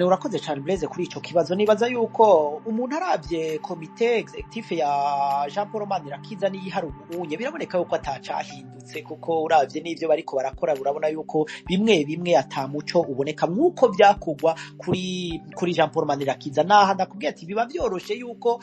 Urakoze cane Blaise kuri ico kibazo. Nibaza yuko umuntu aravye komite executive ya Jean Paul Manirakiza niyihari ubunye biraboneka yuko atacahindutse, kuko uravye n'ivyo bariko barakora urabona yuko bimwe bimwe ata muco uboneka nk'uko vyakugwa kuri Jean Paul Manirakiza. Naha ndakubwiye ati biba vyoroshe yuko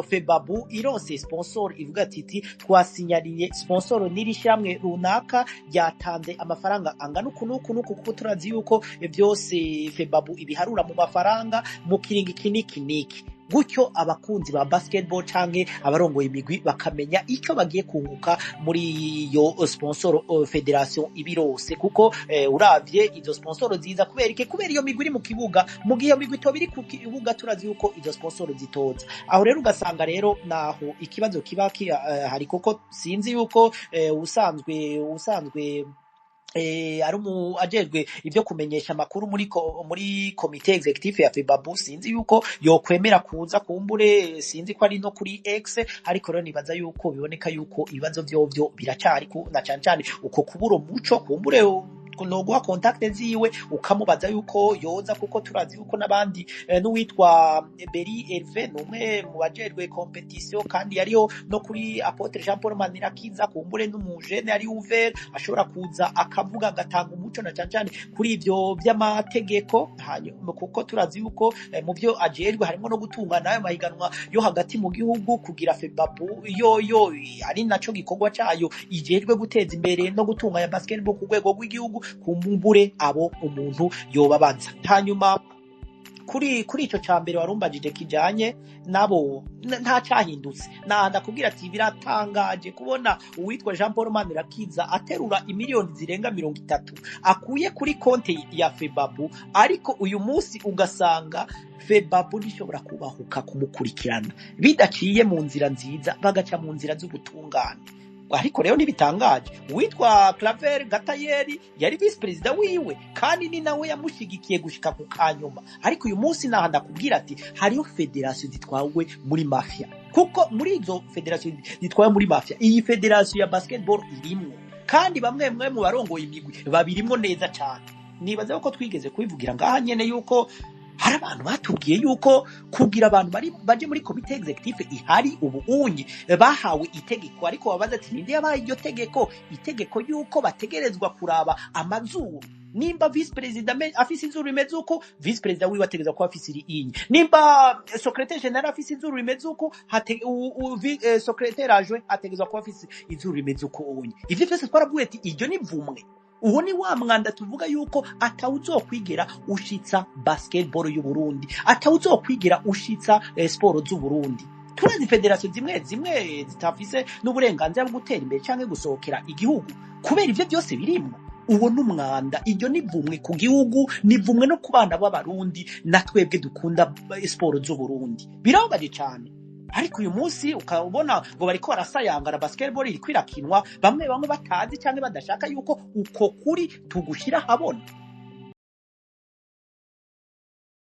Febabu ironse sponsor ivuga ati twasinyariye sponsor n'irishimwe runaka ryatanze amafaranga angana uku kuko turazi yuko vyose Febabu ibiharura mu mafaranga mu kiringi kiniki gutyo abakunzi ba basketball canke abarongoye imigwi bakamenya icyo bagiye kunguka muri yo sponsor federation ibirose, kuko uravye izo sponsor ziza kubera iyo migwi iri mu kibuga, mu gihe iyo migwi tobiri ku kibuga turazi yuko izo sponsor zitoza. Aho rero ugasanga rero naho ikibazo kiba hari, kuko sinzi yuko usanzwe ari ajejwe ivyo kumenyesha makuru muri komite executive ya Febabu, sinzi yuko yokwemera kuza kumbure, sinzi ko ari no kuri X, ariko rero nibaza yuko biboneka yuko ibibazo vyovyo biracari na cane uko kubura muco kumbure noguha contact ziwe ukamubaza yuko yoza, kuko turazi yuko nabandi n'uwitwa Beri Herve numwe mu bajejwe competition kandi yariho no kuri Apotre Jean Paul Manirakiza, kumbure n'umujene ari ouvert ashobora kuza akavuga agatanga umuco na cane kuri ivyo by'amategeko. Hanyuma kuko turazi yuko mu byo ajejwe harimo no gutungana ayo mahiganwa yo hagati mu gihugu, kugira Febabu yo ari naco gikorwa cayo ijejwe guteza imbere no gutunganya basketball ku rwego rw'igihugu, kumbure abo umuntu yobabanza. Hanyuma kuri ico cambere warumbajije kijanye nabo nta cyahindutse. Ndakubwira ati biratangaje kubona uwitwa Jean Paul Manirakiza aterura imiliyoni zirenga 30 akuye kuri konte ya Febabu, ariko uyu munsi ugasanga Febabu nishobora kubahuka kumukurikirana bidaciye mu nzira nziza, bagaca mu nzira z'ubutungane. Ariko rero nibitangaje uwitwa Claver Gatayeri yari vice president wiwe kandi ni nawe yamushigikiye gushika ku kanyuma, ariko uyu munsi naha ndakubwira ati hariho federation zitwawe muri mafia, kuko muri izo federation zitwawe muri mafia iyi federation ya basketball irimwo, kandi bamwe mu barongoye imigwi babirimo neza cyane. Nibaza ko twigeze kubivugira ngaha nyene yuko hari abantu batubwiye yuko kugira abantu baje muri komite executive ihari ubu unyi bahawe itegeko, ariko babaza ati ninde yabaye iryo itegeko yuko bategerezwa kuraba amazuru, nimba vice president afise inzuru rimeze uko vice president wiwe ategeza ko afise inyi, nimba secrétaire général afise inzuru rimeze uko secrétaire adjoint ategeza ko afise inzuru rimeze uko unyi. Ivyo byose twaravuye ati iryo ni vumwe. Uwo ni wa mwanda tuvuga yuko atawuzokwigera ushitsa basketball y'u Burundi, atawuzokwigera ushitsa sport z'u Burundi. Turazi federation zimwe zitafise n'uburenganzira bwo gutera imbere canke gusohokera igihugu kubera ivyo byose birimo. Uwo n'umwanda, iryo ni vumwe ku gihugu, ni vumwe no ku bana b'abarundi na twebwe dukunda sport z'u Burundi. Birababaje cyane. Ariko uyu munsi ukabona ngo bariko barasayangana basketball iri kwirakinwa, bamwe batazi cyane badashaka yuko uko kuri tugushira habona.